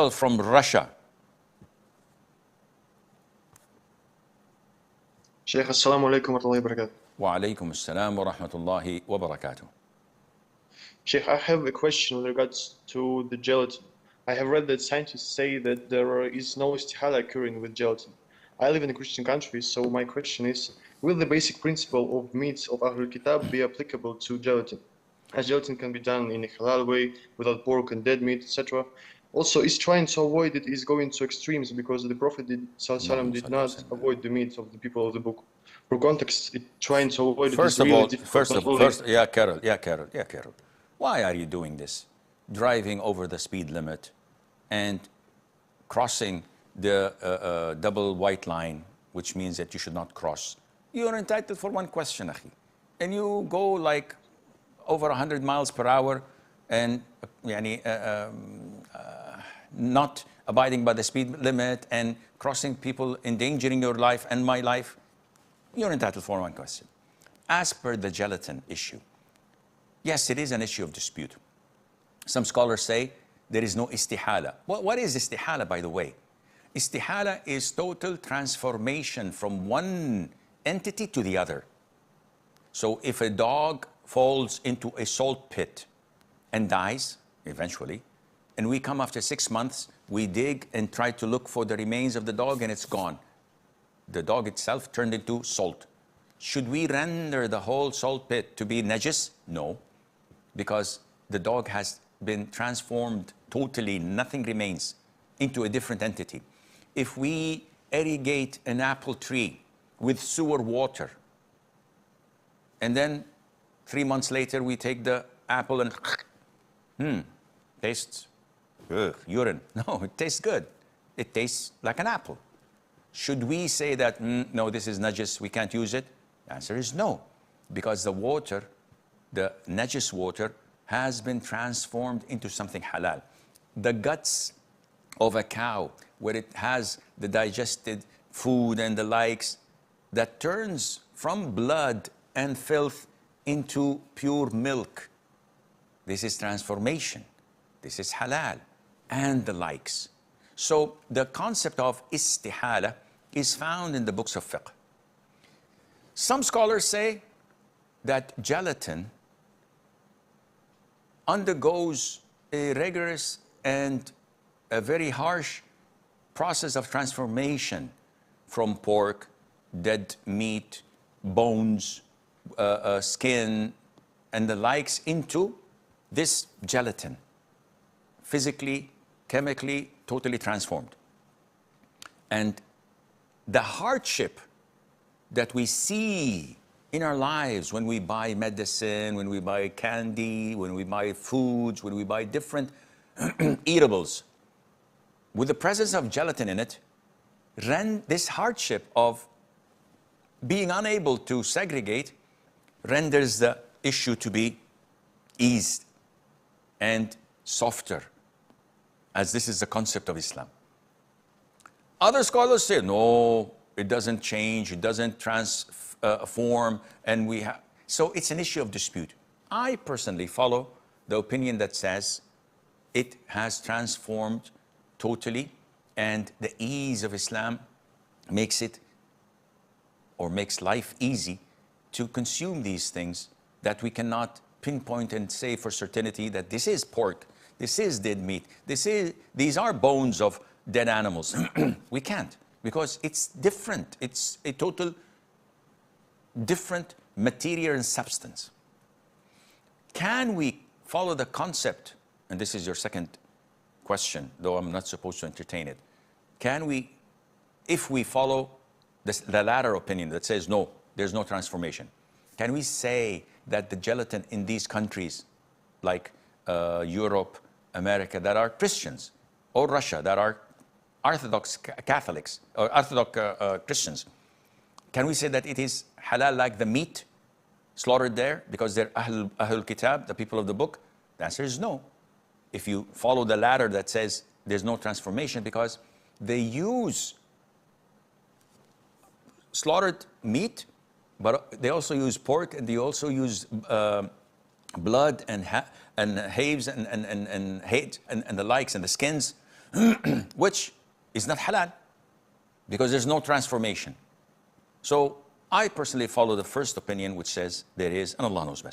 Carol from Russia. Sheikh, assalamu alaikum wa rahmatullahi wa barakatuh. Wa alaikum assalam wa rahmatullahi wa barakatuh. Sheikh, I have a question with regards to the gelatin. I have read that scientists say that there is no istihalah occurring with gelatin. I live in a Christian country, so my question is, will the basic principle of meats of Ahl al-Kitab be applicable to gelatin? As gelatin can be done in a halal way, without pork and dead meat, etc. Also, is trying to avoid it is going to extremes because the Prophet did not avoid the meat of the people of the book. For context, trying to avoid it is really difficult. Yeah, Carol. Why are you doing this? Driving over the speed limit and crossing the double white line, which means that you should not cross. You are entitled for one question, Akhi. And you go like over 100 miles per hour and not abiding by the speed limit and crossing people, endangering your life and my life. You're entitled for one question. As per the gelatin issue, yes, it is an issue of dispute. Some scholars say there is no istihalah. What is istihalah, by the way? Istihalah is total transformation from one entity to the other. So if a dog falls into a salt pit and dies, eventually, and we come after 6 months, we dig and try to look for the remains of the dog and it's gone. The dog itself turned into salt. Should we render the whole salt pit to be najis? No, because the dog has been transformed totally, nothing remains, into a different entity. If we irrigate an apple tree with sewer water, and then 3 months later we take the apple and tastes urine. No, it tastes good. It tastes like an apple. Should we say that, no, this is najis, we can't use it? The answer is no, because the water, the najis water, has been transformed into something halal. The guts of a cow, where it has the digested food and the likes, that turns from blood and filth into pure milk. This is transformation. This is halal, and the likes. So the concept of istihalah is found in the books of fiqh. Some scholars say that gelatin undergoes a rigorous and a very harsh process of transformation from pork, dead meat, bones, skin, and the likes into this gelatin, physically, chemically, totally transformed. And the hardship that we see in our lives when we buy medicine, when we buy candy, when we buy foods, when we buy different eatables, with the presence of gelatin in it, this hardship of being unable to segregate renders the issue to be eased and softer, as this is the concept of Islam. Other scholars say, no, it doesn't change, it doesn't transform, and we have... So it's an issue of dispute. I personally follow the opinion that says it has transformed totally, and the ease of Islam makes it, or makes life easy to consume these things that we cannot pinpoint and say for certainty that this is pork, this is dead meat, these are bones of dead animals. We can't, because it's different. It's a total different material and substance. Can we follow the concept, and this is your second question, though I'm not supposed to entertain it. Can we, if we follow the latter opinion that says no, there's no transformation, can we say that the gelatin in these countries like Europe, America, that are Christians, or Russia, that are Orthodox Catholics or Orthodox Christians, can we say that it is halal like the meat slaughtered there because they're Ahl al-Kitab, the people of the book? The answer is no. If you follow the latter that says there's no transformation, because they use slaughtered meat, but they also use pork, and they also use blood and halves and the likes and the skins which is not halal because there's no transformation. So I personally follow the first opinion, which says there is, and Allah knows best.